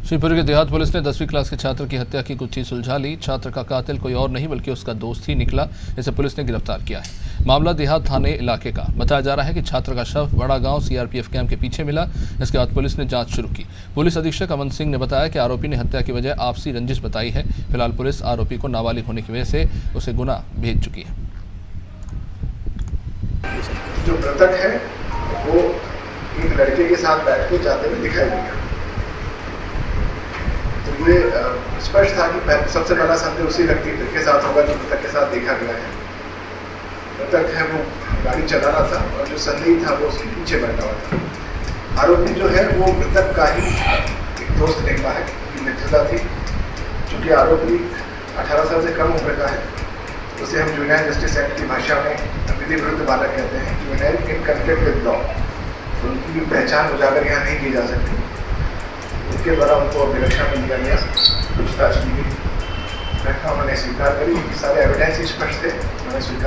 शिवपुरी के देहात पुलिस ने 10वीं क्लास के छात्र की हत्या की गुत्थी सुलझा ली। छात्र का कातिल कोई और नहीं बल्कि उसका दोस्त ही निकला। इसे पुलिस ने गिरफ्तार किया है। मामला देहात थाने इलाके का बताया जा रहा है कि छात्र का शव बड़ा गांव सीआरपीएफ कैंप के पीछे मिला। इसके बाद पुलिस ने जांच शुरू की। पुलिस अधीक्षक अमन सिंह ने बताया कि आरोपी ने हत्या की वजह आपसी रंजिश बताई है। फिलहाल पुलिस आरोपी को नाबालिग होने की वजह से उसे गुना भेज चुकी है। जो मृतक है वो एक लड़के के साथ बैठ के जाते हुए दिखाई दिया। तो ये स्पष्ट था कि सबसे पहला संदेह उसी व्यक्ति के साथ होगा जो मृतक के साथ देखा गया है। मृतक है वो गाड़ी चला रहा था और जो संदेही था वो उसके पीछे बैठा हुआ था। आरोपी जो है वो मृतक का ही एक दोस्त निकला है, मित्रता थी। चूँकि आरोपी 18 साल से कम उम्र का है, उसे हम जुवेनाइल जस्टिस एक्ट की भाषा में विधि विरुद्ध बालक कहते हैं, juvenile in conflict with law. तो उनकी पहचान उजागर यहाँ नहीं की जा सकती। इसके द्वारा उनको निरीक्षण में लिया गया, पूछताछ की गई। घटना उन्होंने स्वीकार करी, सारे एविडेंस स्पष्ट थे, उन्होंने स्वीकार